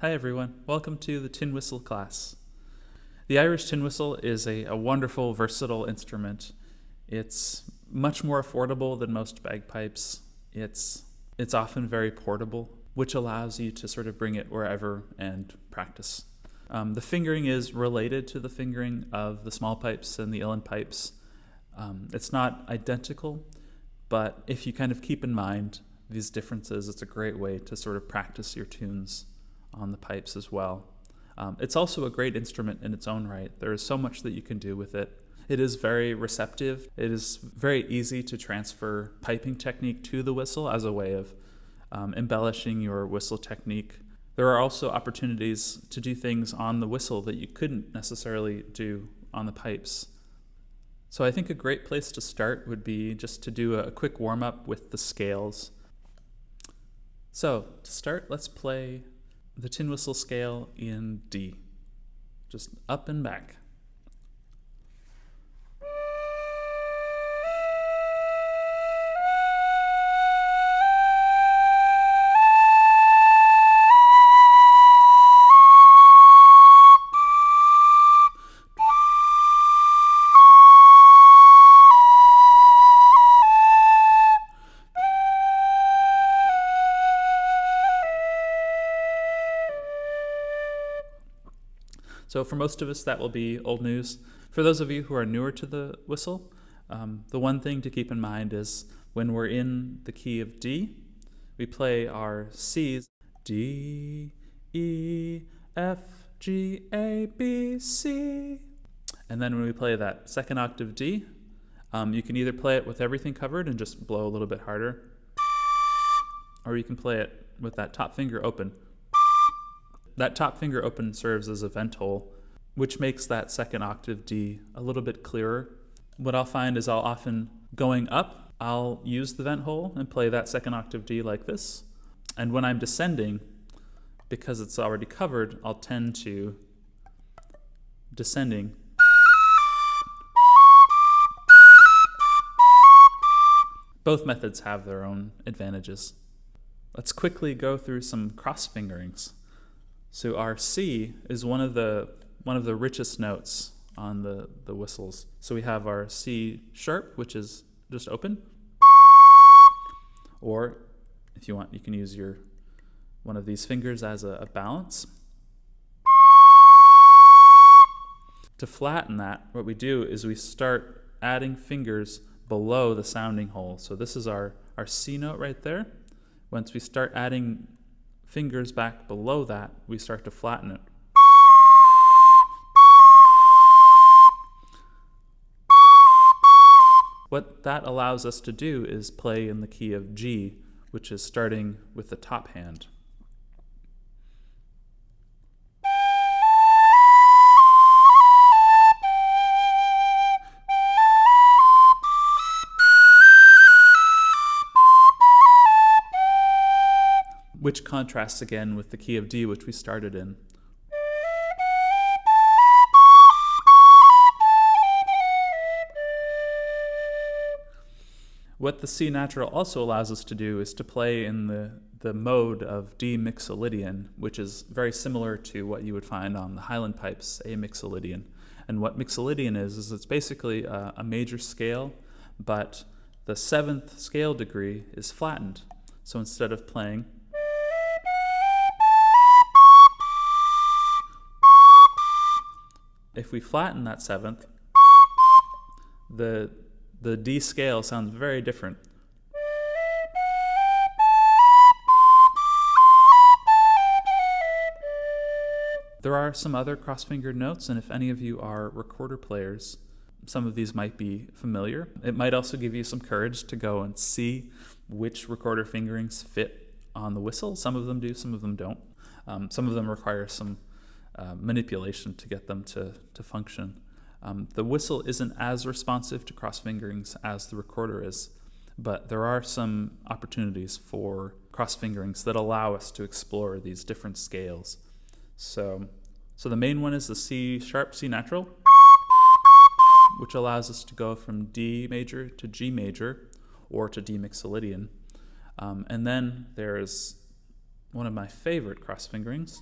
Hi everyone, welcome to the tin whistle class. The Irish tin whistle is a wonderful, versatile instrument. It's much more affordable than most bagpipes. It's often very portable, which allows you to sort of bring it wherever and practice. The fingering is related to the fingering of the small pipes and the uilleann pipes. It's not identical, but if you kind of keep in mind these differences, it's a great way to sort of practice your tunes on the pipes as well. It's also a great instrument in its own right. There is so much that you can do with it. It is very receptive. It is very easy to transfer piping technique to the whistle as a way of embellishing your whistle technique. There are also opportunities to do things on the whistle that you couldn't necessarily do on the pipes. So I think a great place to start would be just to do a quick warm-up with the scales. So to start, let's play the tin whistle scale in D, just up and back. So for most of us, that will be old news. For those of you who are newer to the whistle, the one thing to keep in mind is when we're in the key of D, we play our C's, D, E, F, G, A, B, C. And then when we play that second octave D, you can either play it with everything covered and just blow a little bit harder, or you can play it with that top finger open. That top finger open serves as a vent hole, which makes that second octave D a little bit clearer. What I'll find is I'll often, going up, I'll use the vent hole and play that second octave D like this. And when I'm descending, because it's already covered, I'll tend to descending. Both methods have their own advantages. Let's quickly go through some cross fingerings. So our C is one of the richest notes on the whistles. So we have our C sharp, which is just open. Or if you want, you can use one of these fingers as a balance. To flatten that, what we do is we start adding fingers below the sounding hole. So this is our C note right there. Once we start adding fingers back below that, we start to flatten it. What that allows us to do is play in the key of G, which is starting with the top hand. Which contrasts again with the key of D, which we started in. What the C natural also allows us to do is to play in the mode of D mixolydian, which is very similar to what you would find on the Highland pipes, A mixolydian. And what mixolydian is it's basically a major scale, but the seventh scale degree is flattened. So instead of playing if we flatten that seventh, the D scale sounds very different. There are some other cross-fingered notes, and if any of you are recorder players, some of these might be familiar. It might also give you some courage to go and see which recorder fingerings fit on the whistle. Some of them do, some of them don't. Some of them require some manipulation to get them to function. The whistle isn't as responsive to cross fingerings as the recorder is, but there are some opportunities for cross fingerings that allow us to explore these different scales. So the main one is the C sharp, C natural, which allows us to go from D major to G major or to D mixolydian. And then there's one of my favorite cross fingerings,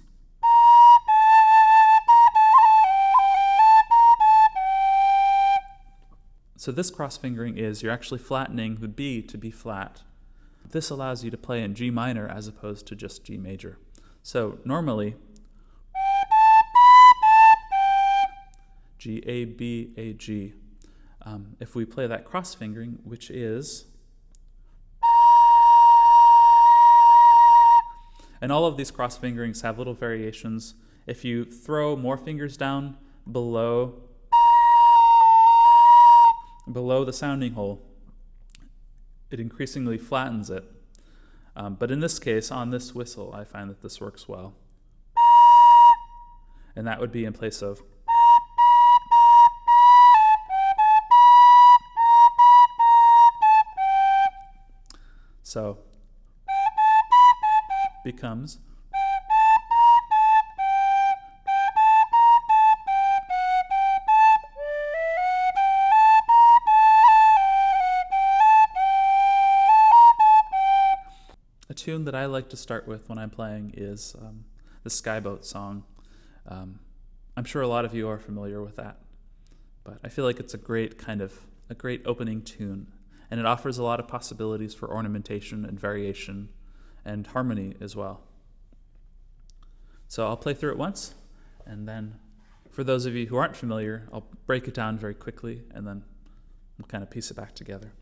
So this cross-fingering is you're actually flattening the B to be flat. This allows you to play in G minor as opposed to just G major. So normally, G, A, B, A, G. If we play that cross-fingering, which is, and all of these cross-fingerings have little variations. If you throw more fingers down below the sounding hole, it increasingly flattens it. But in this case, on this whistle, I find that this works well. And that would be in place of. So becomes a tune that I like to start with when I'm playing is the SKYE BOAT Song. I'm sure a lot of you are familiar with that, but I feel like it's a great opening tune, and it offers a lot of possibilities for ornamentation and variation and harmony as well. So I'll play through it once, and then for those of you who aren't familiar, I'll break it down very quickly, and then we'll kind of piece it back together.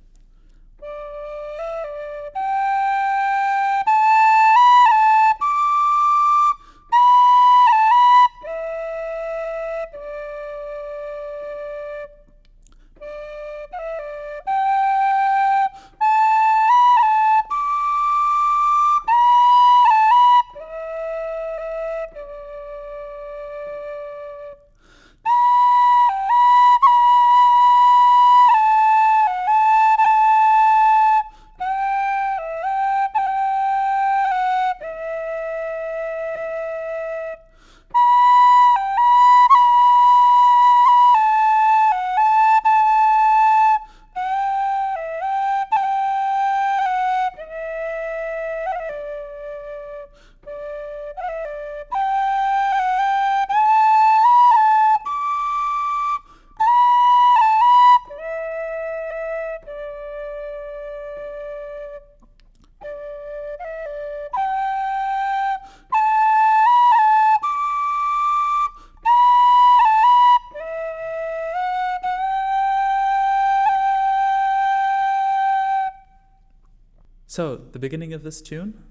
So the beginning of this tune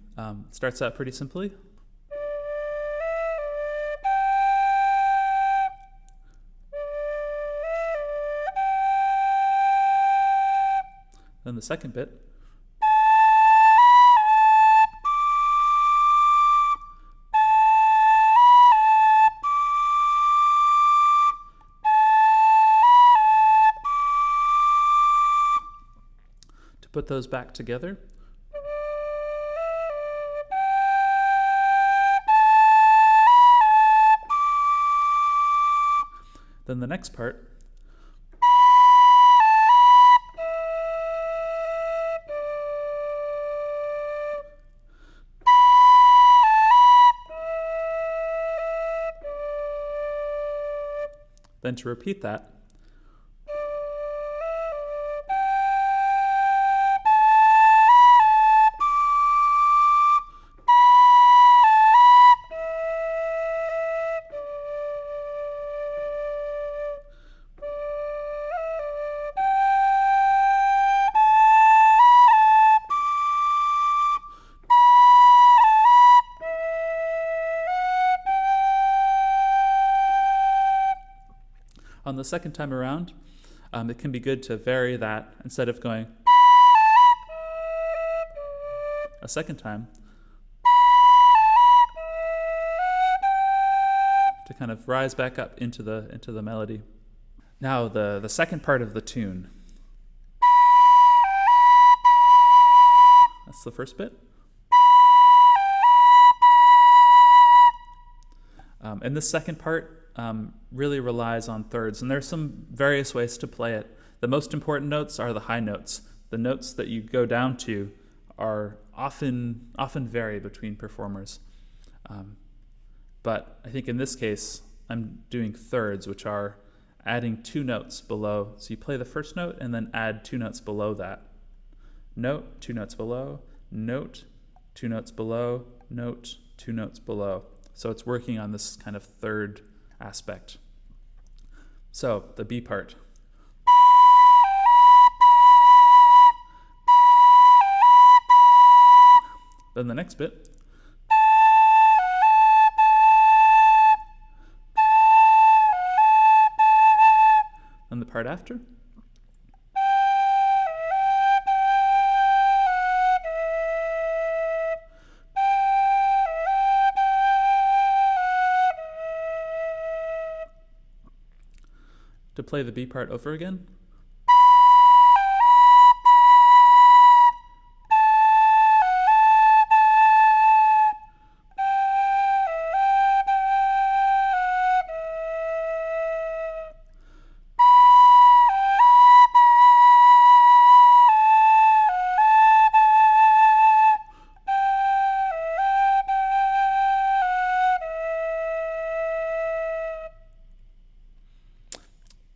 starts out pretty simply. Then the second bit. To put those back together. Then the next part. Then to repeat that. On the second time around, it can be good to vary that instead of going a second time, to kind of rise back up into the melody. Now the second part of the tune. That's the first bit. And this second part really relies on thirds, and there's some various ways to play it. The most important notes are the high notes. The notes that you go down to are often vary between performers. But I think in this case, I'm doing thirds, which are adding 2 notes below. So you play the first note and then add 2 notes below that. Note, 2 notes below, note, 2 notes below, note, 2 notes below. So it's working on this kind of third aspect. So the B part. Then the next bit. Then the part after. To play the B part over again.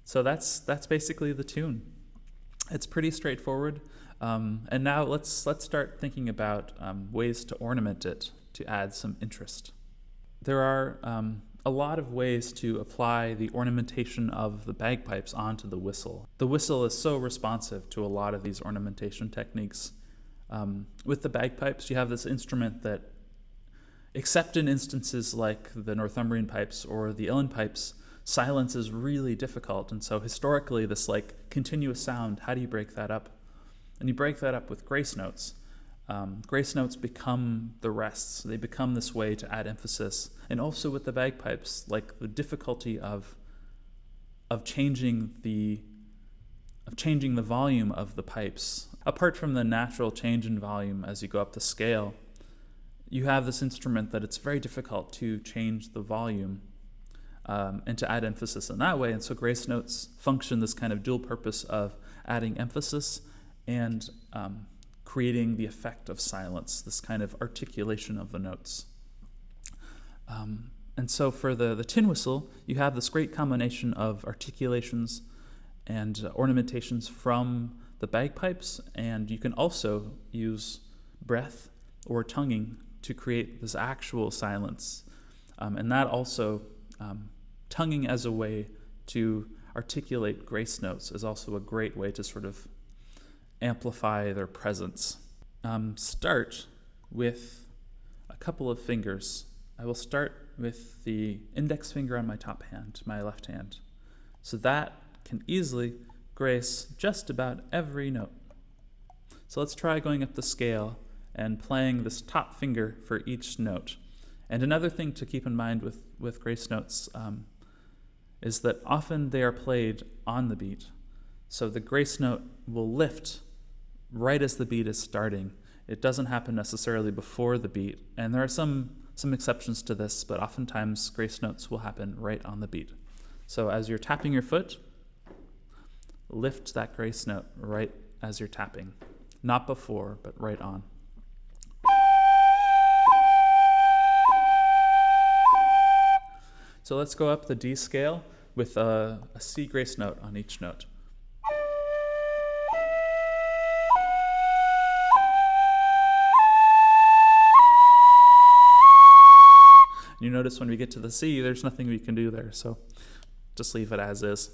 So that's basically the tune. It's pretty straightforward. And now let's start thinking about ways to ornament it to add some interest. There are a lot of ways to apply the ornamentation of the bagpipes onto the whistle. The whistle is so responsive to a lot of these ornamentation techniques. With the bagpipes, you have this instrument that, except in instances like the Northumbrian pipes or the uilleann pipes, silence is really difficult, and so historically this like continuous sound, how do you break that up? And you break that up with grace notes. Grace notes become the rests. They become this way to add emphasis. And also with the bagpipes, like the difficulty of changing the volume of the pipes. Apart from the natural change in volume as you go up the scale, you have this instrument that it's very difficult to change the volume and to add emphasis in that way. And so grace notes function this kind of dual purpose of adding emphasis and creating the effect of silence, this kind of articulation of the notes. And so for the tin whistle, you have this great combination of articulations and ornamentations from the bagpipes, and you can also use breath or tonguing to create this actual silence. And that also, tonguing as a way to articulate grace notes is also a great way to sort of amplify their presence. Start with a couple of fingers. I will start with the index finger on my top hand, my left hand. So that can easily grace just about every note. So let's try going up the scale and playing this top finger for each note. And another thing to keep in mind with grace notes is that often they are played on the beat. So the grace note will lift right as the beat is starting. It doesn't happen necessarily before the beat. And there are some exceptions to this, but oftentimes grace notes will happen right on the beat. So as you're tapping your foot, lift that grace note right as you're tapping. Not before, but right on. So let's go up the D scale with a C grace note on each note. You notice when we get to the C, there's nothing we can do there, so just leave it as is.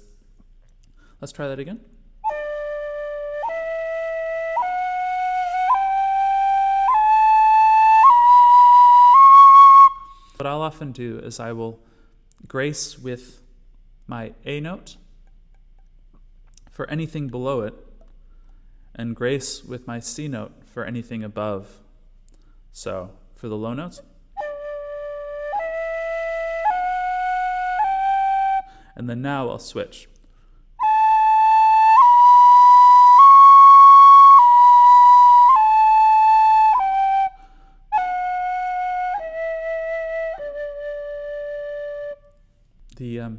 Let's try that again. What I'll often do is I will grace with my A note for anything below it, and grace with my C note for anything above. So for the low notes, and then now I'll switch.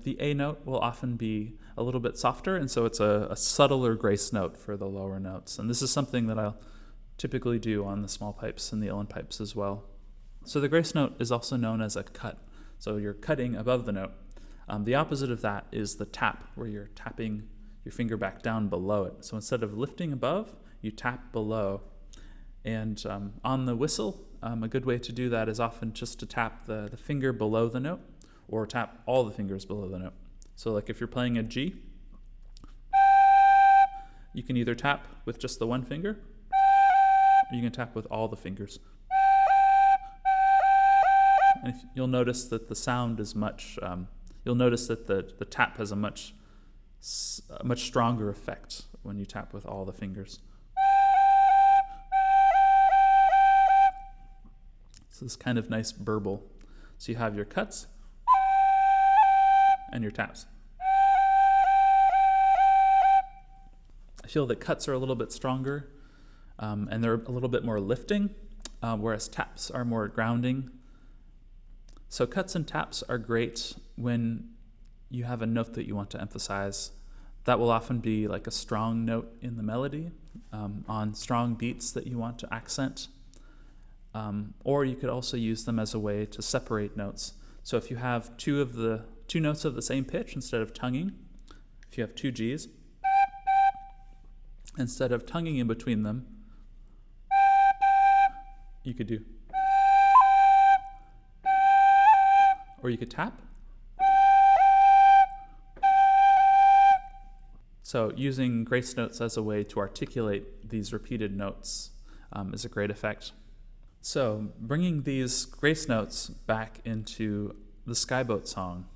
The A note will often be a little bit softer, and so it's a subtler grace note for the lower notes. And this is something that I'll typically do on the small pipes and the uilleann pipes as well. So the grace note is also known as a cut. So you're cutting above the note. The opposite of that is the tap, where you're tapping your finger back down below it. So instead of lifting above, you tap below. And on the whistle, a good way to do that is often just to tap the finger below the note, or tap all the fingers below the note. So like if you're playing a G, you can either tap with just the one finger, or you can tap with all the fingers. And you'll notice that the sound is much, you'll notice that the tap has a much stronger effect when you tap with all the fingers. So this kind of nice burble. So you have your cuts and your taps. I feel that cuts are a little bit stronger, and they're a little bit more lifting, whereas taps are more grounding. So cuts and taps are great when you have a note that you want to emphasize. That will often be like a strong note in the melody, on strong beats that you want to accent. Or you could also use them as a way to separate notes. So if you have two notes of the same pitch, instead of tonguing, if you have two Gs, instead of tonguing in between them, you could do, or you could tap. So using grace notes as a way to articulate these repeated notes is a great effect. So bringing these grace notes back into the SKYE BOAT song.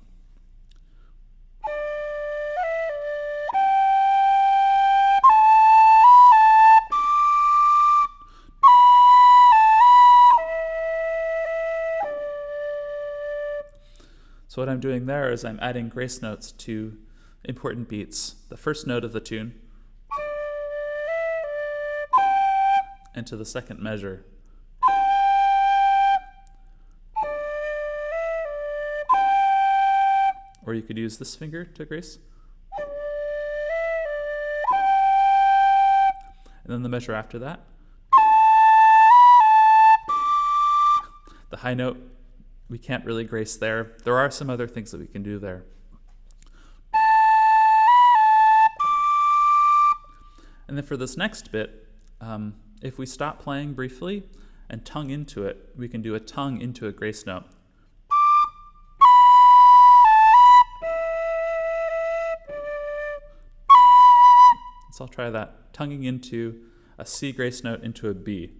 So what I'm doing there is I'm adding grace notes to important beats. The first note of the tune, and to the second measure. Or you could use this finger to grace. And then the measure after that. The high note, we can't really grace there. There are some other things that we can do there. And then for this next bit, if we stop playing briefly and tongue into it, we can do a tongue into a grace note. So I'll try that, tonguing into a C grace note into a B.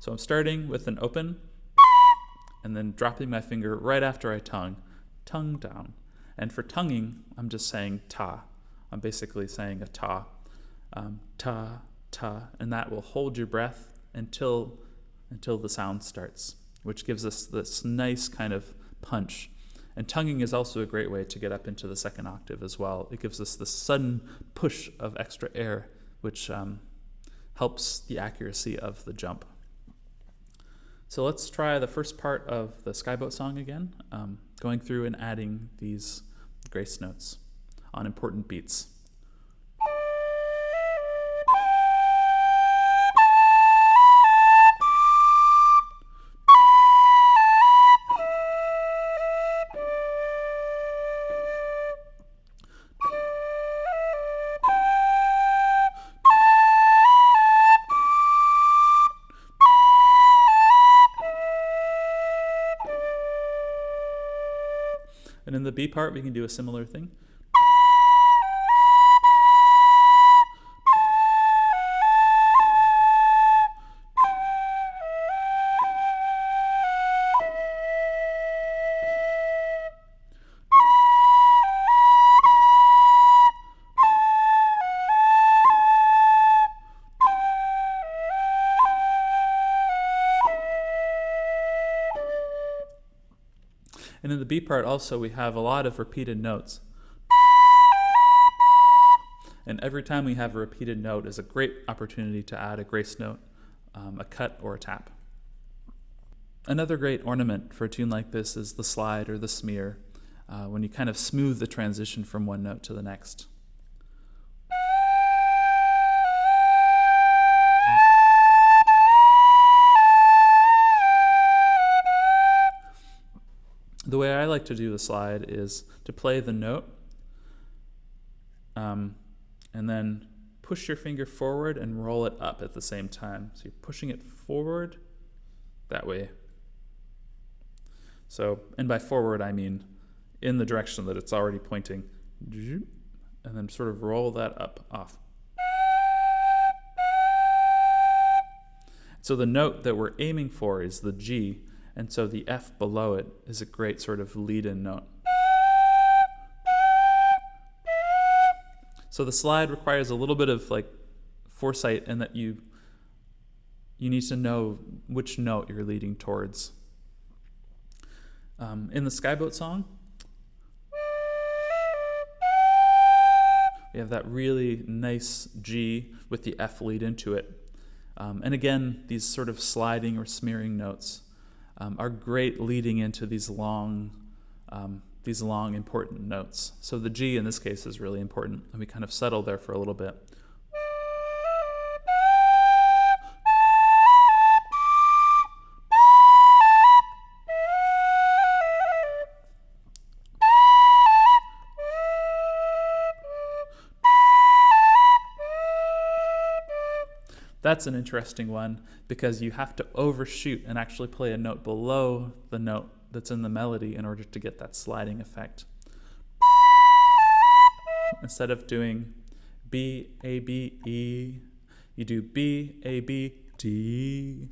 So I'm starting with an open, and then dropping my finger right after I tongue down. And for tonguing, I'm just saying ta. I'm basically saying a ta. Ta, ta, and that will hold your breath until the sound starts, which gives us this nice kind of punch. And tonguing is also a great way to get up into the second octave as well. It gives us this sudden push of extra air, which helps the accuracy of the jump. So let's try the first part of the SKYE BOAT song again, going through and adding these grace notes on important beats. And in the B part, we can do a similar thing. And in the B part also, we have a lot of repeated notes. And every time we have a repeated note is a great opportunity to add a grace note, a cut, or a tap. Another great ornament for a tune like this is the slide or the smear, when you kind of smooth the transition from one note to the next. to do the slide is to play the note, and then push your finger forward and roll it up at the same time. So you're pushing it forward that way. So, and by forward I mean in the direction that it's already pointing, and then sort of roll that up off. So the note that we're aiming for is the G, and so the F below it is a great sort of lead-in note. So the slide requires a little bit of like foresight, in that you need to know which note you're leading towards. In the SKYE BOAT song, we have that really nice G with the F lead into it. And again, these sort of sliding or smearing notes are great leading into these long important notes. So the G in this case is really important, and we kind of settle there for a little bit. That's an interesting one, because you have to overshoot and actually play a note below the note that's in the melody in order to get that sliding effect. Instead of doing B, A, B, E, you do B, A, B, D.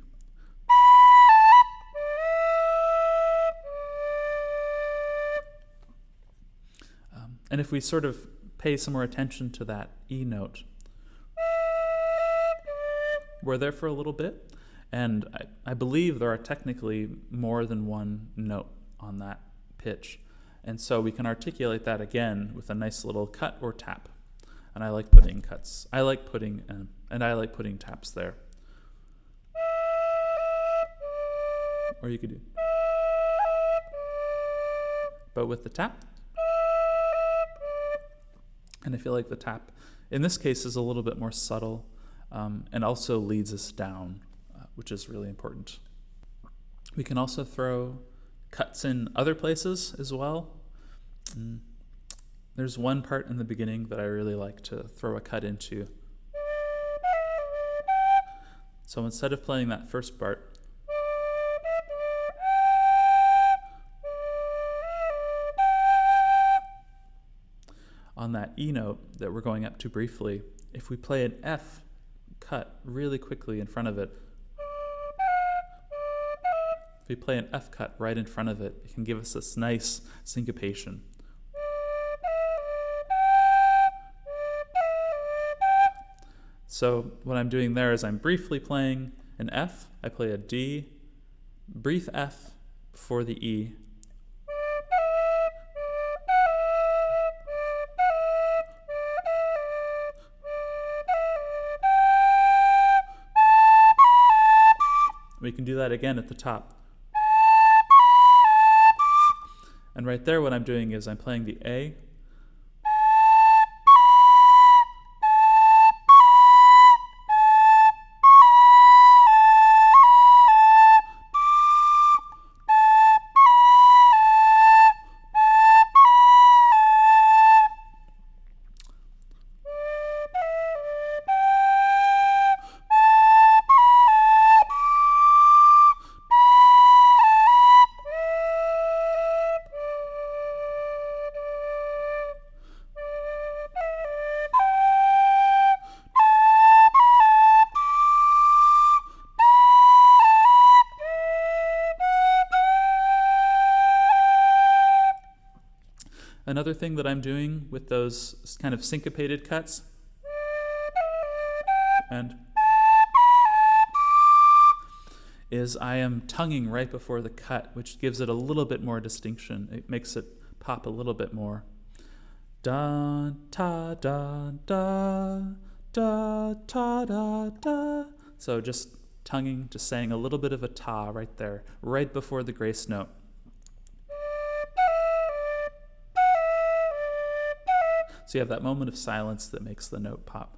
And if we sort of pay some more attention to that E note, we're there for a little bit, and I believe there are technically more than one note on that pitch, and so we can articulate that again with a nice little cut or tap. And I like putting cuts. I like putting taps there. Or you could do, but with the tap. And I feel like the tap in this case is a little bit more subtle. And also leads us down, which is really important. We can also throw cuts in other places as well. There's one part in the beginning that I really like to throw a cut into. So instead of playing that first part, on that E note that we're going up to briefly, if we play an F cut really quickly in front of it, if we play an F cut right in front of it, it can give us this nice syncopation. So what I'm doing there is I'm briefly playing an F, I play a D, brief F before the E, we can do that again at the top. And right there what I'm doing is I'm playing the A, Another thing that I'm doing with those kind of syncopated cuts is I am tonguing right before the cut, which gives it a little bit more distinction. It makes it pop a little bit more. Da ta da da da ta da da. So just tonguing, just saying a little bit of a ta right there, right before the grace note. So you have that moment of silence that makes the note pop.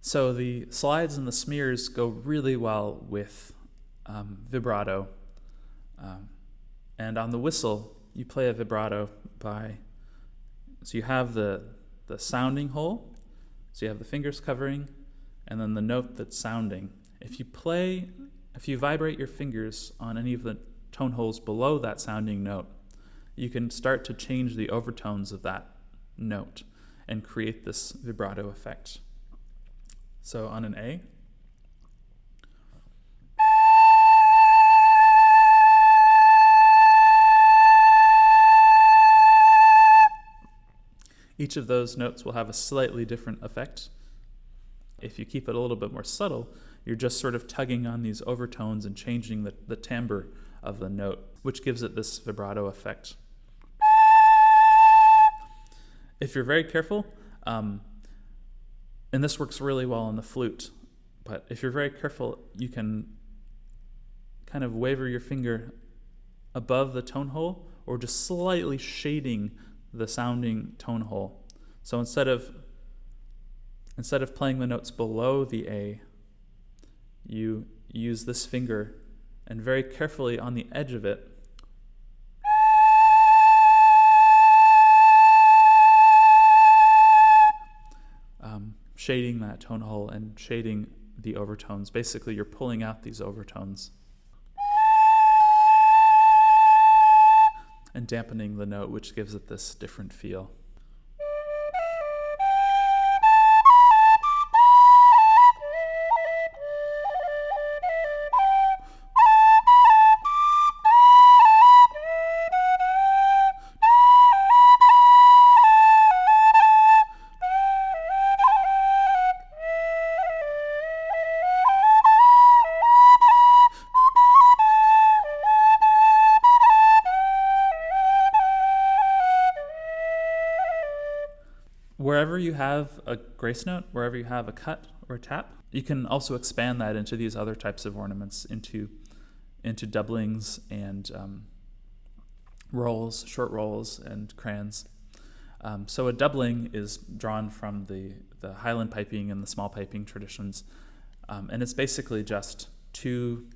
So the slides and the smears go really well with vibrato. And on the whistle, you play a vibrato by, so you have the sounding hole, so you have the fingers covering, and then the note that's sounding. If you vibrate your fingers on any of the tone holes below that sounding note, you can start to change the overtones of that note and create this vibrato effect. So on an A, each of those notes will have a slightly different effect. If you keep it a little bit more subtle, you're just sort of tugging on these overtones and changing the timbre of the note, which gives it this vibrato effect. If you're very careful, and this works really well on the flute, but if you're very careful, you can kind of waver your finger above the tone hole or just slightly shading the sounding tone hole. So instead of playing the notes below the A, you use this finger and very carefully on the edge of it shading that tone hole and shading the overtones. Basically, you're pulling out these overtones and dampening the note, which gives it this different feel. Wherever you have a grace note, wherever you have a cut or a tap, you can also expand that into these other types of ornaments, into doublings and rolls, short rolls, and crans. So a doubling is drawn from the Highland piping and the small piping traditions, and it's basically just two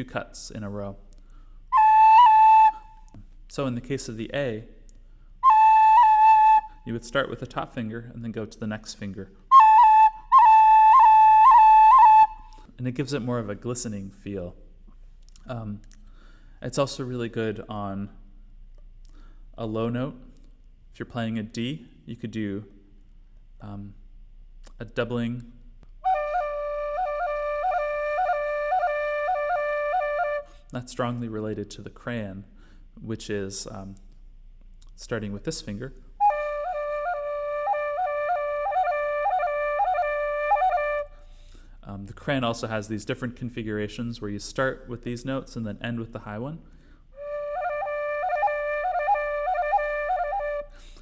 cuts in a row. So in the case of the A, you would start with the top finger and then go to the next finger. And it gives it more of a glistening feel. It's also really good on a low note. If you're playing a D, you could do a doubling. That's strongly related to the Cran, which is starting with this finger. The Cran also has these different configurations where you start with these notes and then end with the high one.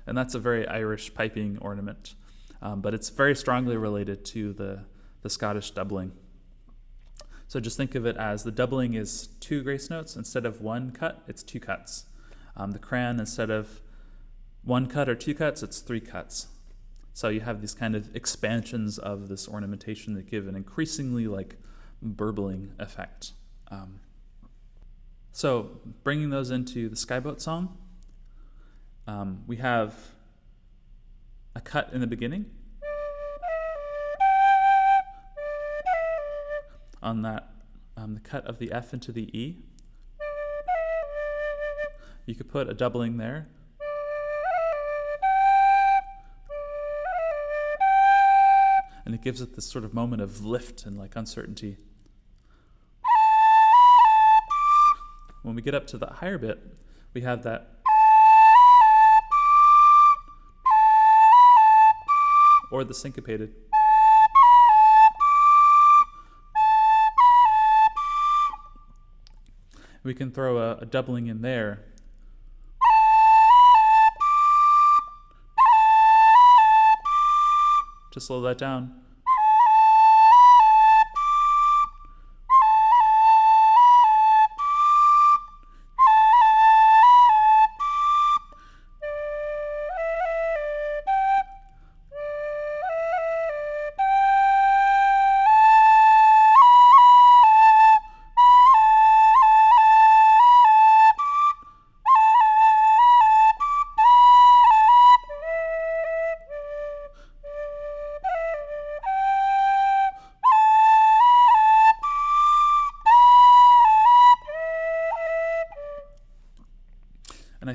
And that's a very Irish piping ornament, but it's very strongly related to the Scottish doubling. So just think of it as the doubling is 2 grace notes. Instead of 1 cut, it's 2 cuts. The Cran, instead of 1 cut or 2 cuts, it's 3 cuts. So you have these kind of expansions of this ornamentation that give an increasingly like burbling effect. So bringing those into the SKYE BOAT song, we have a cut in the beginning. On that, the cut of the F into the E. You could put a doubling there. And it gives it this sort of moment of lift and like uncertainty. When we get up to the higher bit, we have that or the syncopated. We can throw a doubling in there. To slow that down.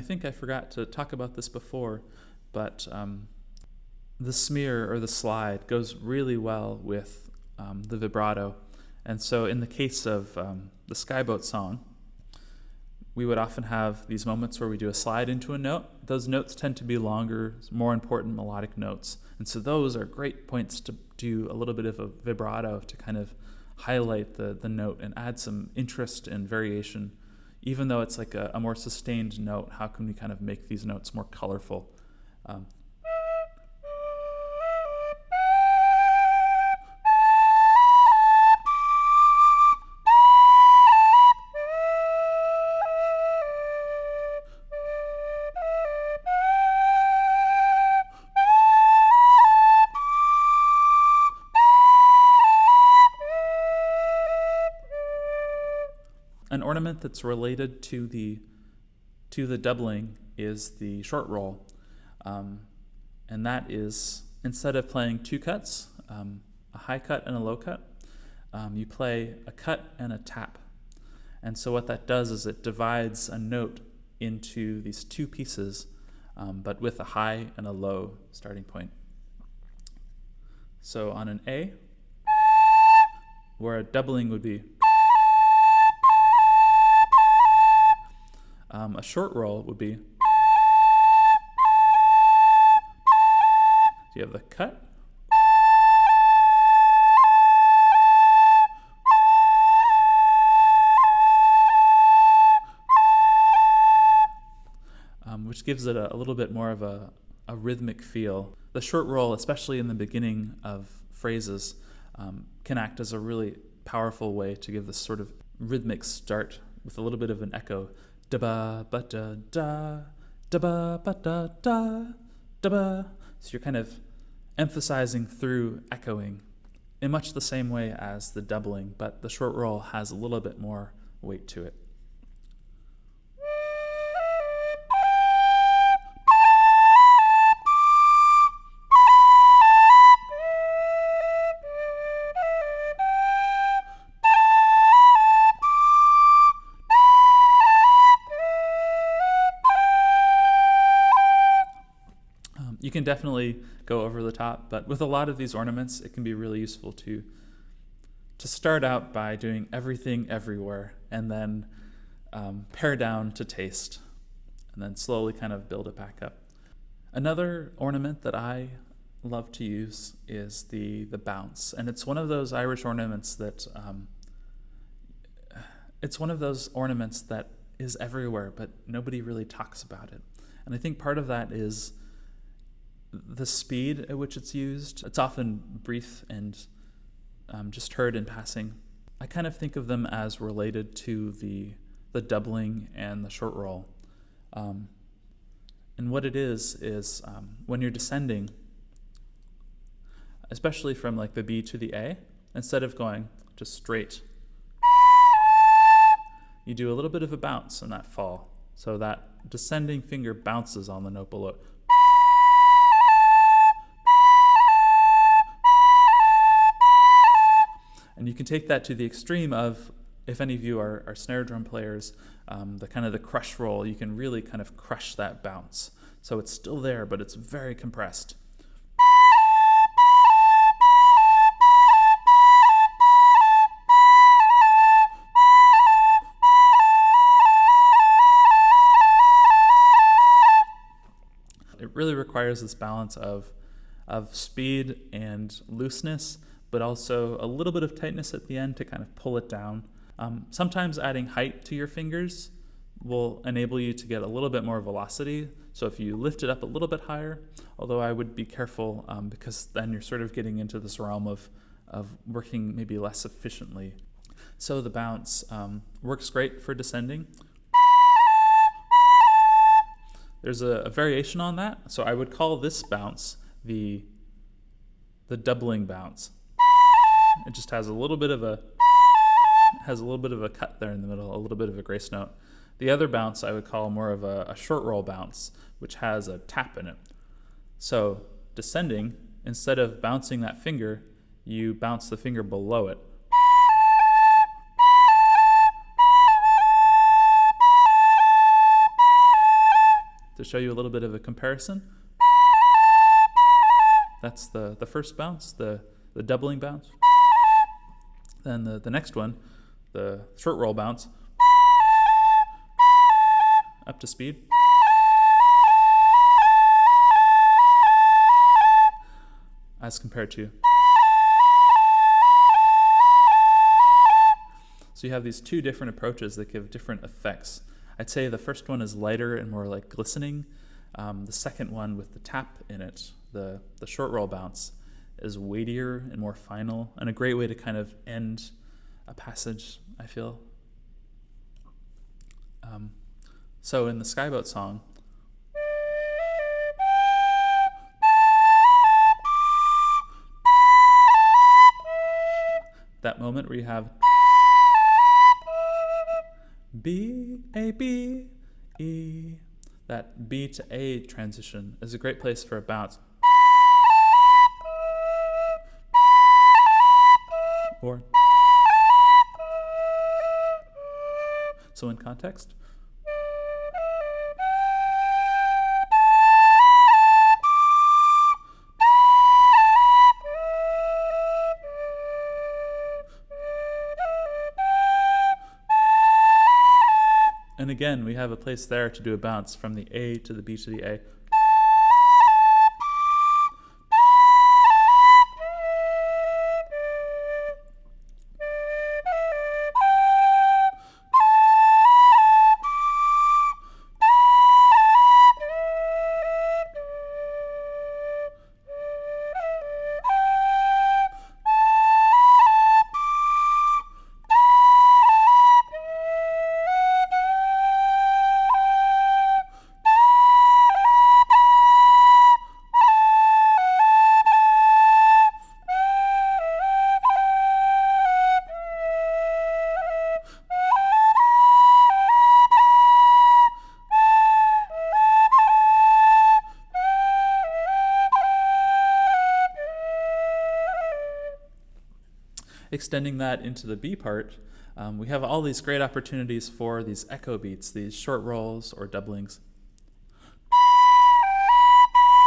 think I forgot to talk about this before, but the smear or the slide goes really well with the vibrato. And so in the case of the SKYE BOAT song, we would often have these moments where we do a slide into a note. Those notes tend to be longer, more important melodic notes. And so those are great points to do a little bit of a vibrato to kind of highlight the note and add some interest and variation. Even though it's like a more sustained note, how can we kind of make these notes more colorful? An ornament that's related to the doubling is the short roll, and that is, instead of playing two cuts, a high cut and a low cut, you play a cut and a tap. And so what that does is it divides a note into these two pieces, but with a high and a low starting point. So on an A, where a doubling would be, a short roll would be, you have the cut, which gives it a little bit more of a rhythmic feel. The short roll, especially in the beginning of phrases, can act as a really powerful way to give this sort of rhythmic start with a little bit of an echo. Da ba ba da da, da ba ba da da, da ba. So you're kind of emphasizing through echoing in much the same way as the doubling, but the short roll has a little bit more weight to it. You can definitely go over the top, but with a lot of these ornaments, it can be really useful to start out by doing everything everywhere, and then pare down to taste, and then slowly kind of build it back up. Another ornament that I love to use is the bounce, and it's one of those Irish ornaments that is everywhere, but nobody really talks about it. And I think part of that is the speed at which it's used. It's often brief and just heard in passing. I kind of think of them as related to the doubling and the short roll. And what it is when you're descending, especially from like the B to the A, instead of going just straight, you do a little bit of a bounce in that fall. So that descending finger bounces on the note below. And you can take that to the extreme of, if any of you are snare drum players, the kind of the crush roll, you can really kind of crush that bounce. So it's still there, but it's very compressed. It really requires this balance of speed and looseness, but also a little bit of tightness at the end to kind of pull it down. Sometimes adding height to your fingers will enable you to get a little bit more velocity. So if you lift it up a little bit higher, although I would be careful because then you're sort of getting into this realm of working maybe less efficiently. So the bounce works great for descending. There's a variation on that. So I would call this bounce the doubling bounce. It just has a little bit of a cut there in the middle, a little bit of a grace note. The other bounce I would call more of a short roll bounce, which has a tap in it. So descending, instead of bouncing that finger, you bounce the finger below it. To show you a little bit of a comparison, that's the first bounce, the doubling bounce. Then the next one, the short roll bounce, up to speed. As compared to. So you have these two different approaches that give different effects. I'd say the first one is lighter and more like glistening. The second one with the tap in it, the short roll bounce, is weightier and more final, and a great way to kind of end a passage, I feel. So in the SKYE BOAT song, that moment where you have B, A, B, E, that B to A transition is a great place for a bounce. Or, so in context, and again, we have a place there to do a bounce from the A to the B to the A. Extending that into the B part, we have all these great opportunities for these echo beats, these short rolls or doublings.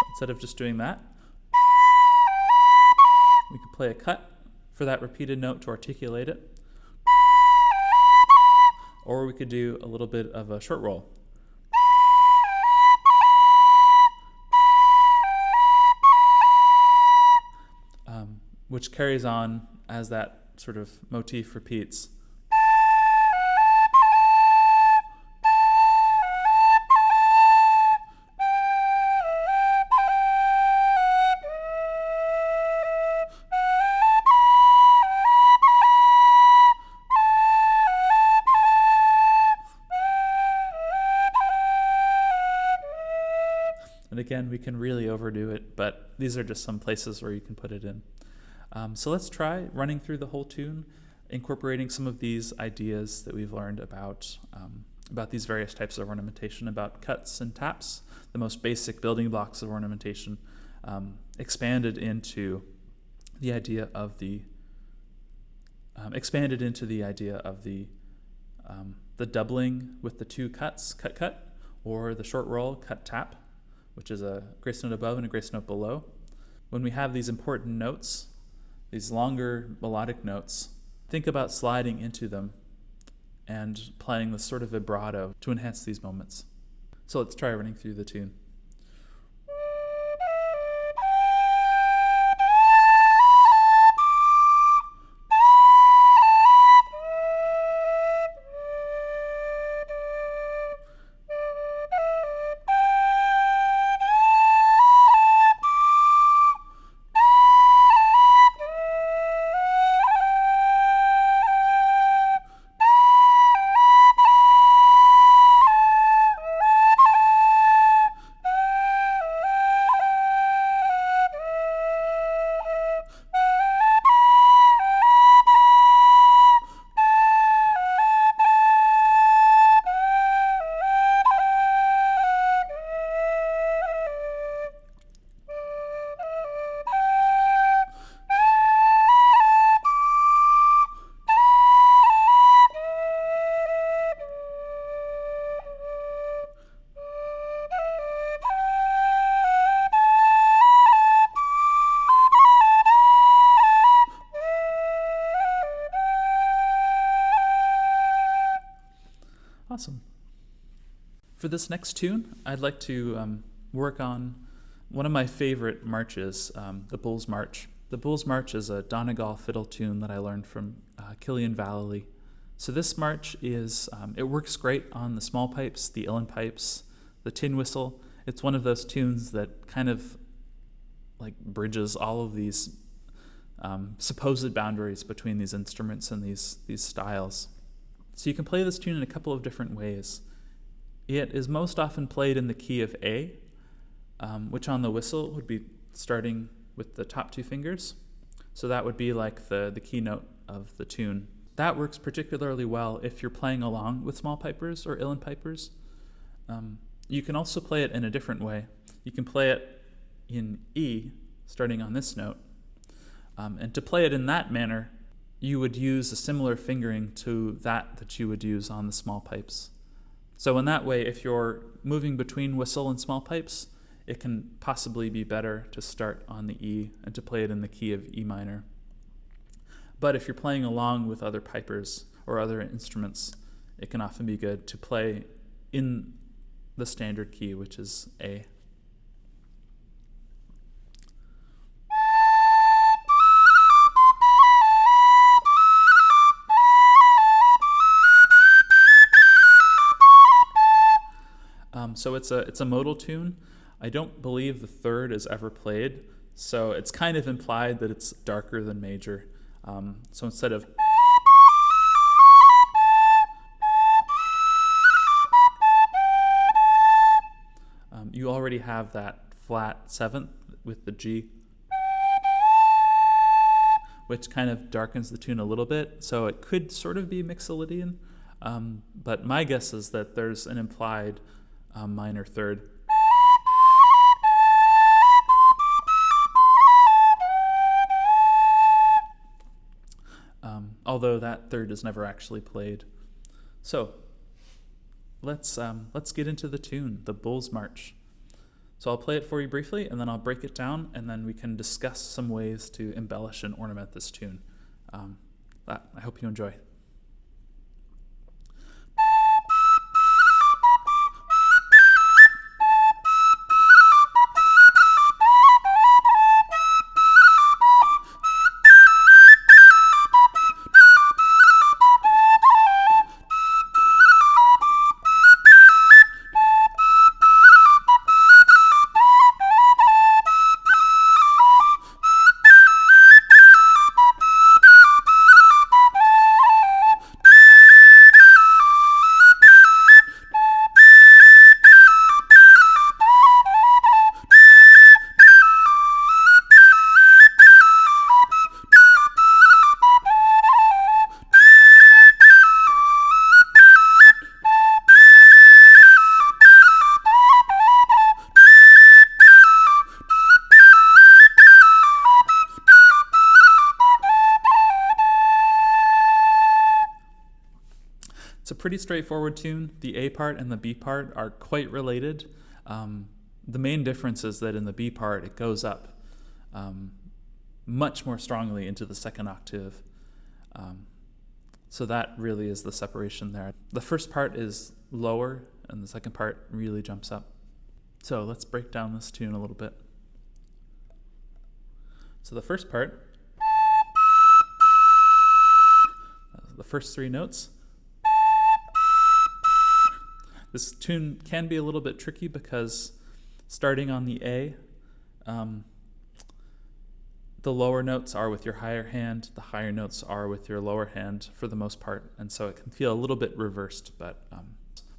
Instead of just doing that, we could play a cut for that repeated note to articulate it, or we could do a little bit of a short roll. Which carries on as that sort of motif repeats. And again, we can really overdo it, but these are just some places where you can put it in. So let's try running through the whole tune, incorporating some of these ideas that we've learned about these various types of ornamentation, about cuts and taps, the most basic building blocks of ornamentation, expanded into the idea of the doubling with the two cuts, cut, or the short roll, cut-tap, which is a grace note above and a grace note below. When we have these important notes, these longer melodic notes, think about sliding into them and playing this sort of vibrato to enhance these moments. So let's try running through the tune. Awesome. For this next tune, I'd like to work on one of my favorite marches, the Bull's March. The Bull's March is a Donegal fiddle tune that I learned from Killian Vallely. So this march is, it works great on the small pipes, the uilleann pipes, the tin whistle. It's one of those tunes that kind of like bridges all of these supposed boundaries between these instruments and these styles. So you can play this tune in a couple of different ways. It is most often played in the key of A, which on the whistle would be starting with the top two fingers. So that would be like the key note of the tune. That works particularly well if you're playing along with small pipers or uilleann pipers. You can also play it in a different way. You can play it in E, starting on this note. And to play it in that manner, you would use a similar fingering to that you would use on the small pipes. So in that way, if you're moving between whistle and small pipes, it can possibly be better to start on the E and to play it in the key of E minor. But if you're playing along with other pipers or other instruments, it can often be good to play in the standard key, which is A. So it's a modal tune. I don't believe the third is ever played, so it's kind of implied that it's darker than major. So instead of you already have that flat seventh with the G, which kind of darkens the tune a little bit, so it could sort of be mixolydian, but my guess is that there's an implied minor third. Although that third is never actually played. So let's get into the tune, the Bull's March. So I'll play it for you briefly, and then I'll break it down, and then we can discuss some ways to embellish and ornament this tune. I hope you enjoy. It's a pretty straightforward tune. The A part and the B part are quite related. The main difference is that in the B part, it goes up much more strongly into the second octave. So that really is the separation there. The first part is lower, and the second part really jumps up. So let's break down this tune a little bit. So the first part, the first three notes. This tune can be a little bit tricky because starting on the A, the lower notes are with your higher hand, the higher notes are with your lower hand for the most part, and so it can feel a little bit reversed, but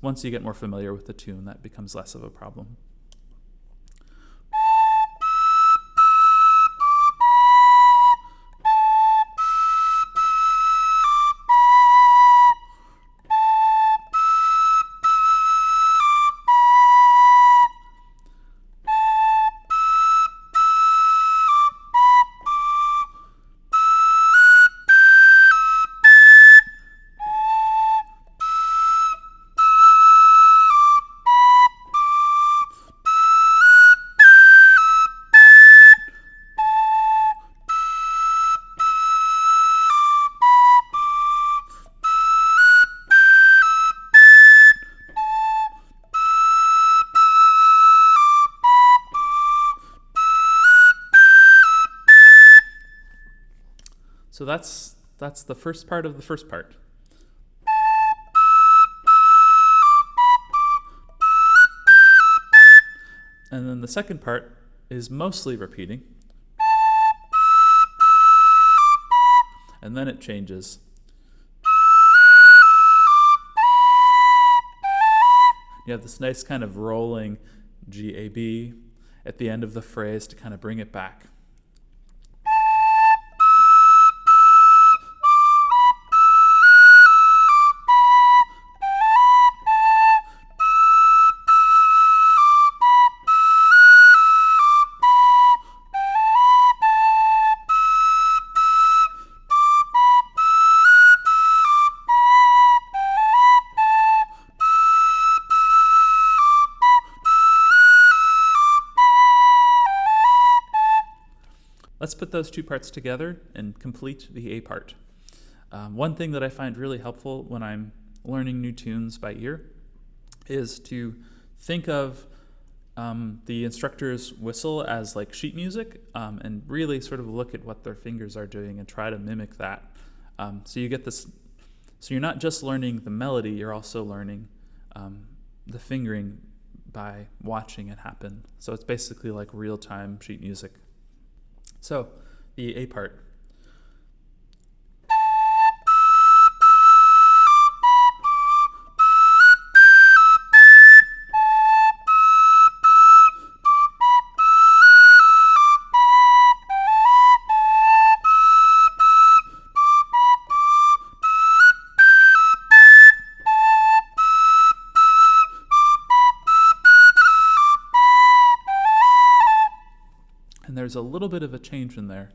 once you get more familiar with the tune, that becomes less of a problem. So that's the first part of the first part. And then the second part is mostly repeating. And then it changes. You have this nice kind of rolling G-A-B at the end of the phrase to kind of bring it back. Let's put those two parts together and complete the A part. One thing that I find really helpful when I'm learning new tunes by ear is to think of the instructor's whistle as like sheet music, and really sort of look at what their fingers are doing and try to mimic that. So you get this, so you're not just learning the melody, you're also learning the fingering by watching it happen. So it's basically like real-time sheet music. So, the A part. And there's a little bit of a change in there,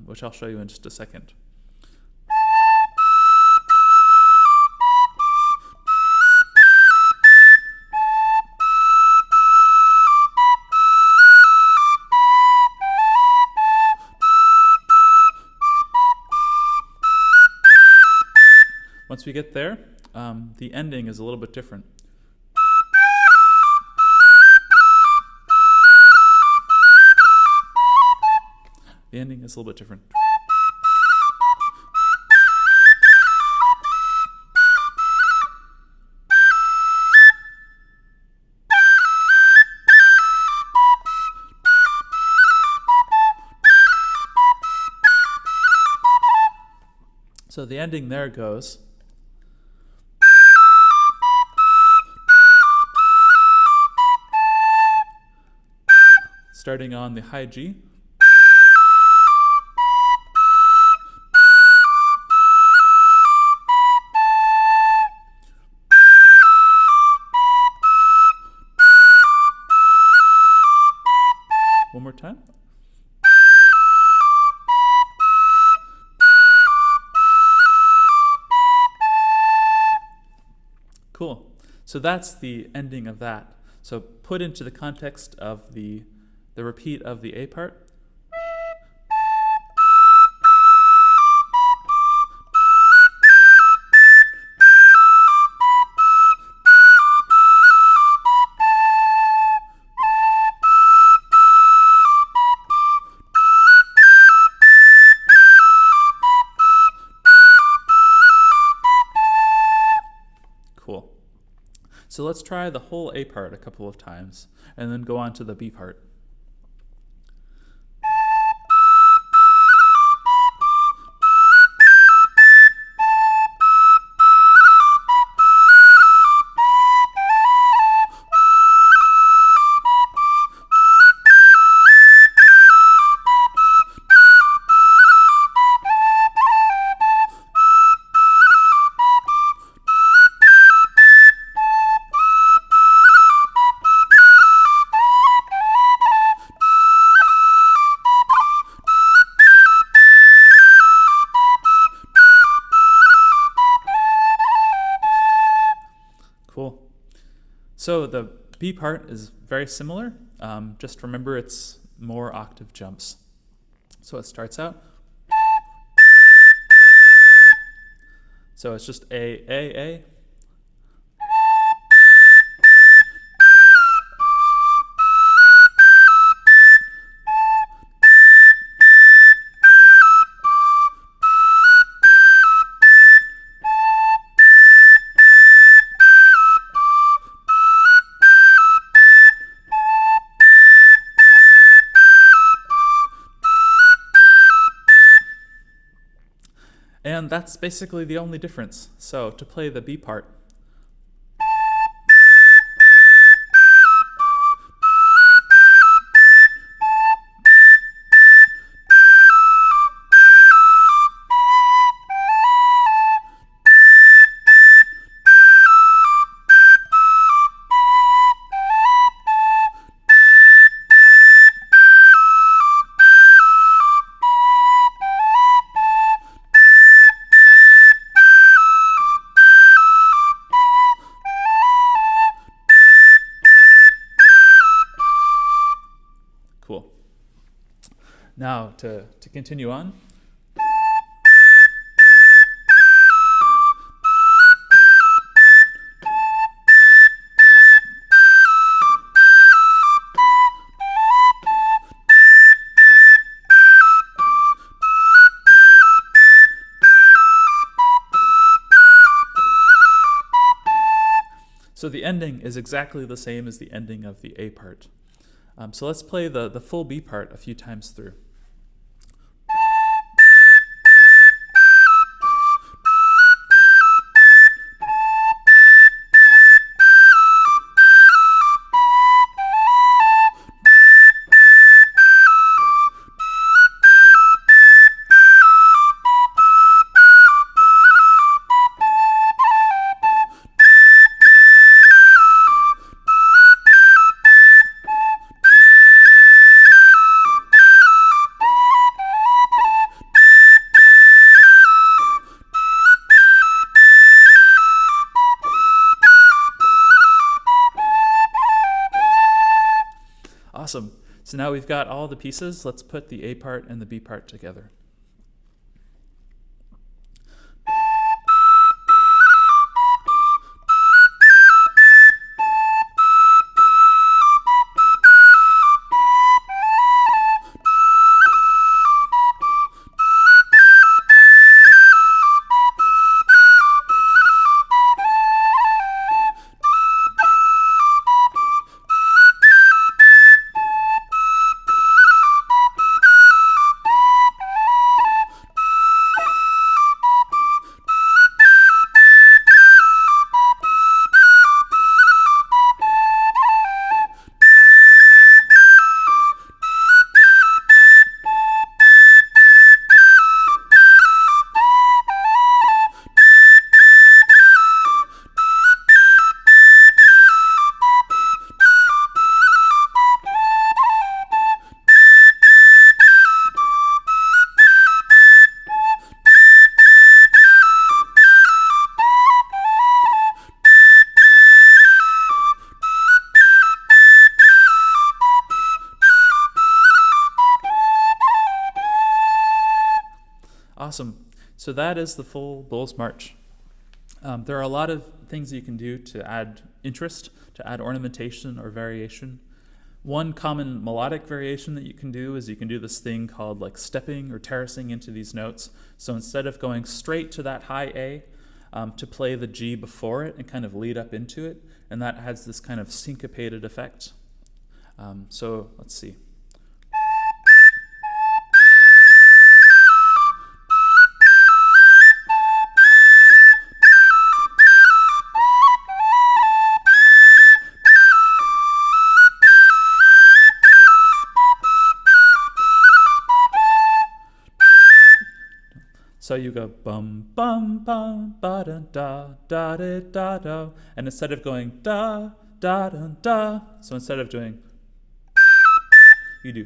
which I'll show you in just a second. Once we get there, the ending is a little bit different. The ending is a little bit different. So the ending there goes. Starting on the high G. One more time. Cool. So that's the ending of that. So put into the context of the repeat of the A part. Cool. So let's try the whole A part a couple of times and then go on to the B part. Cool. So the B part is very similar. Just remember it's more octave jumps. So it starts out. So it's just A. And that's basically the only difference. So to play the B part, cool. Now to continue on. So the ending is exactly the same as the ending of the A part. So let's play the full B part a few times through. Awesome. So now we've got all the pieces. Let's put the A part and the B part together. Awesome. So that is the full Bowls March. There are a lot of things you can do to add interest, to add ornamentation or variation. One common melodic variation that you can do is you can do this thing called like stepping or terracing into these notes. So instead of going straight to that high A, to play the G before it and kind of lead up into it, and that has this kind of syncopated effect. So let's see. So you go bum bum bum ba da da da da da da, and instead of going da da da da, so instead of doing, you do.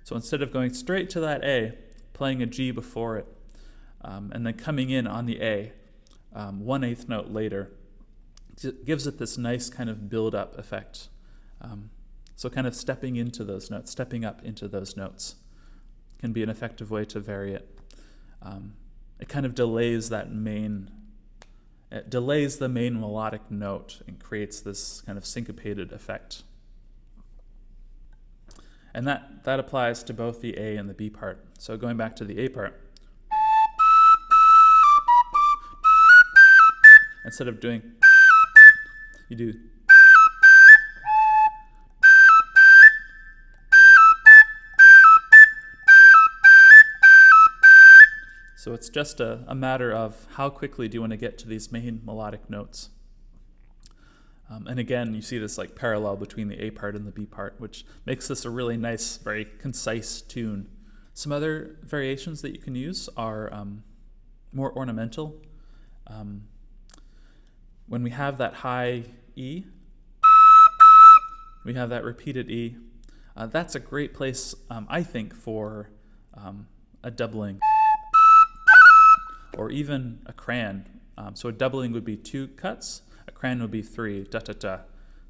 So instead of going straight to that A, playing a G before it, and then coming in on the A, 1/8 note later, gives it this nice kind of build-up effect. So kind of stepping into those notes, stepping up into those notes can be an effective way to vary it. It kind of delays the main melodic note and creates this kind of syncopated effect. And that applies to both the A and the B part. So going back to the A part. Instead of doing, you do. So it's just a matter of how quickly do you want to get to these main melodic notes. And again, you see this like parallel between the A part and the B part, which makes this a really nice, very concise tune. Some other variations that you can use are more ornamental. When we have that high E, we have that repeated E. That's a great place, I think, for a doubling or even a cran. So a doubling would be 2 cuts, a cran would be 3, da-da-da.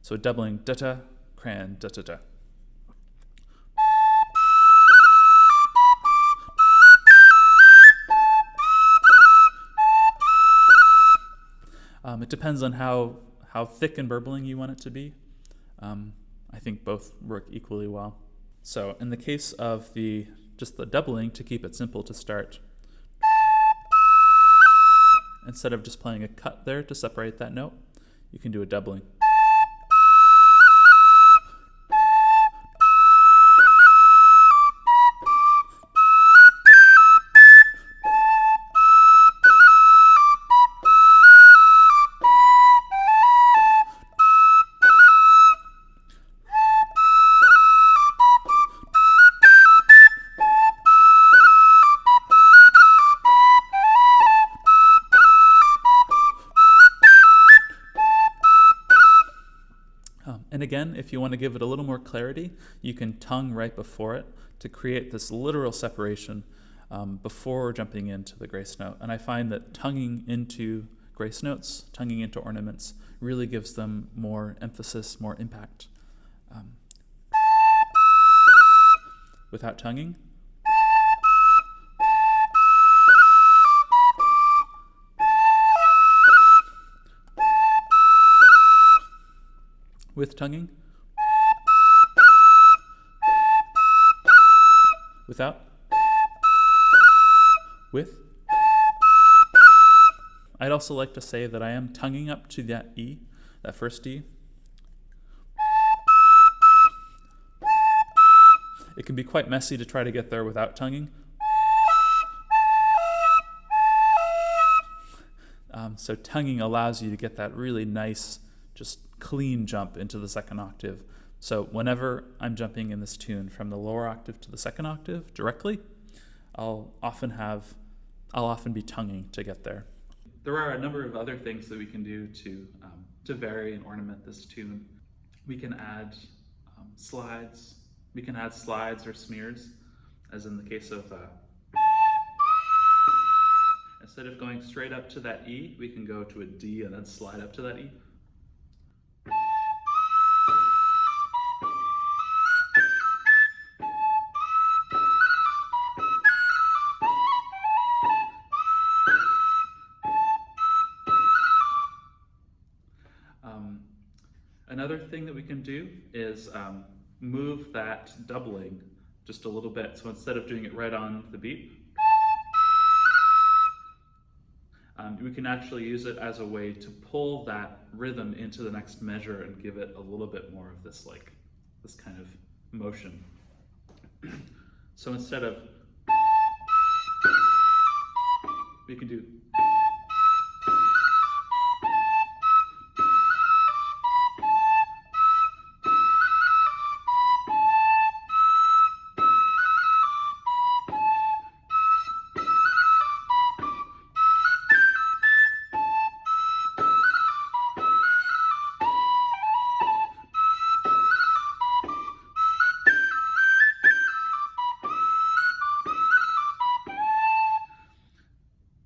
So a doubling, da-da, cran, da-da-da. It depends on how thick and burbling you want it to be. I think both work equally well. So in the case of just the doubling, to keep it simple to start, instead of just playing a cut there to separate that note, you can do a doubling. And again, if you want to give it a little more clarity, you can tongue right before it to create this literal separation before jumping into the grace note. And I find that tonguing into grace notes, tonguing into ornaments, really gives them more emphasis, more impact. Without tonguing, with tonguing, without, with. I'd also like to say that I am tonguing up to that E, that first E. It can be quite messy to try to get there without tonguing. So tonguing allows you to get that really nice, just clean jump into the second octave. So whenever I'm jumping in this tune from the lower octave to the second octave directly, I'll often be tonguing to get there. There are a number of other things that we can do to vary and ornament this tune. We can add slides. We can add slides or smears, as in the case of instead of going straight up to that E, we can go to a D and then slide up to that E. Another thing that we can do is move that doubling just a little bit. So instead of doing it right on the beat, we can actually use it as a way to pull that rhythm into the next measure and give it a little bit more of this kind of motion. So instead of, we can do,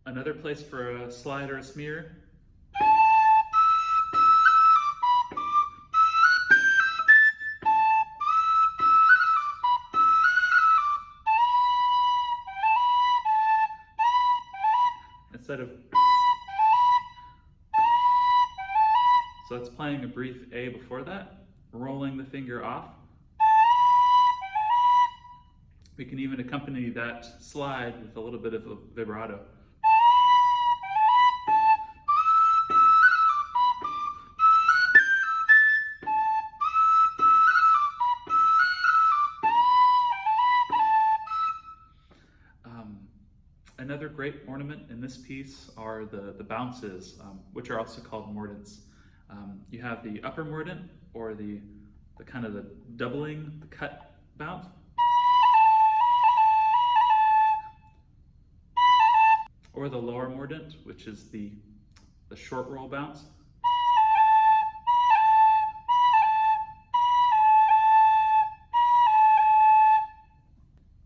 another place for a slide or a smear. Instead of, so it's playing a brief A before that, rolling the finger off. We can even accompany that slide with a little bit of a vibrato. Another great ornament in this piece are the bounces, which are also called mordents. You have the upper mordent, or the kind of the doubling, the cut bounce, or the lower mordent, which is the short roll bounce.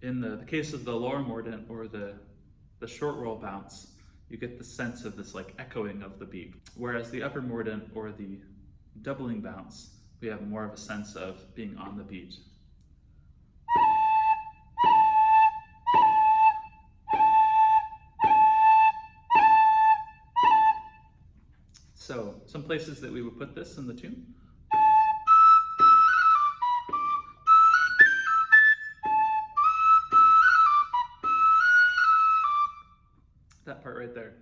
In the case of the lower mordent, or the short roll bounce, you get the sense of this like echoing of the beat. Whereas the upper mordent, or the doubling bounce, we have more of a sense of being on the beat. So some places that we would put this in the tune. That part right there.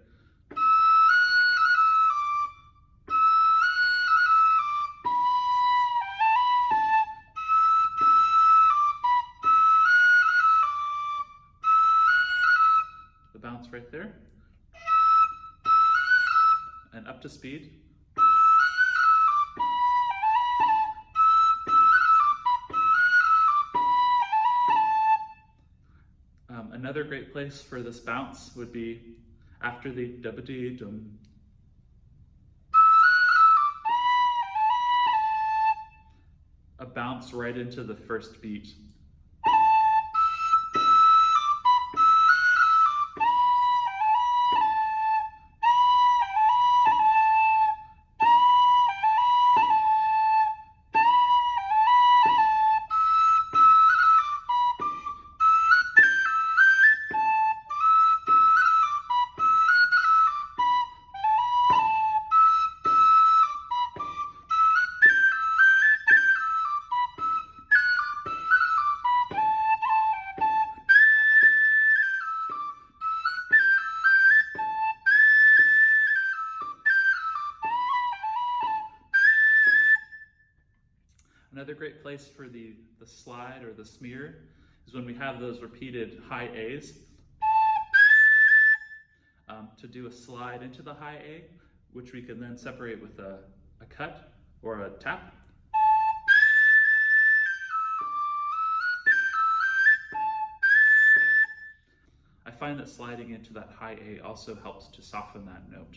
The bounce right there. And up to speed. Another great place for this bounce would be after the da-ba-dee-dum. A bounce right into the first beat. Another great place for the slide or the smear is when we have those repeated high A's. To do a slide into the high A, which we can then separate with a cut or a tap. I find that sliding into that high A also helps to soften that note.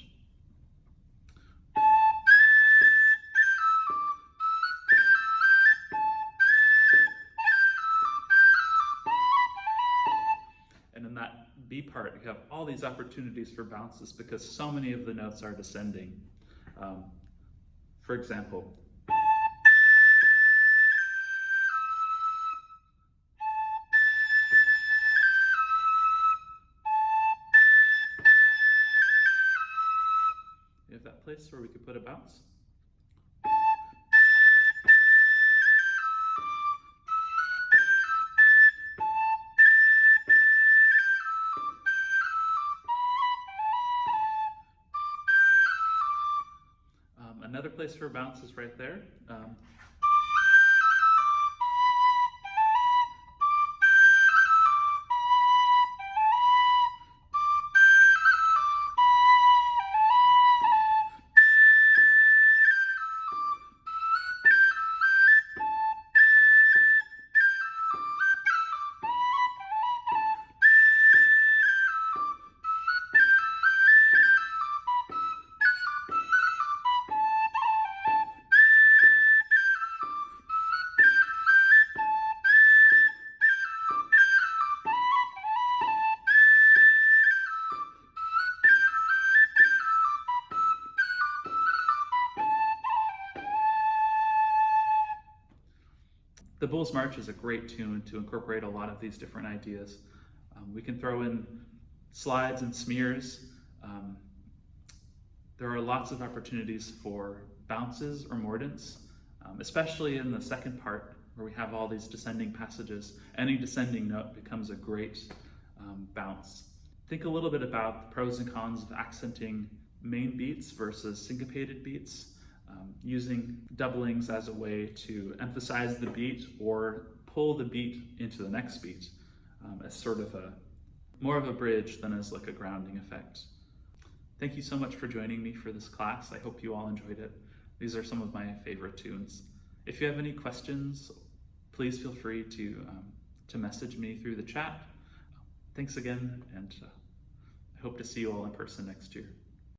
And in that B part, you have all these opportunities for bounces because so many of the notes are descending. For example, you have that place where we could put a bounce. Another place for a bounce is right there. The Bull's March is a great tune to incorporate a lot of these different ideas. We can throw in slides and smears. There are lots of opportunities for bounces or mordents, especially in the second part where we have all these descending passages. Any descending note becomes a great bounce. Think a little bit about the pros and cons of accenting main beats versus syncopated beats. Using doublings as a way to emphasize the beat or pull the beat into the next beat as sort of more of a bridge than as like a grounding effect. Thank you so much for joining me for this class. I hope you all enjoyed it. These are some of my favorite tunes. If you have any questions, please feel free to message me through the chat. Thanks again, and I hope to see you all in person next year.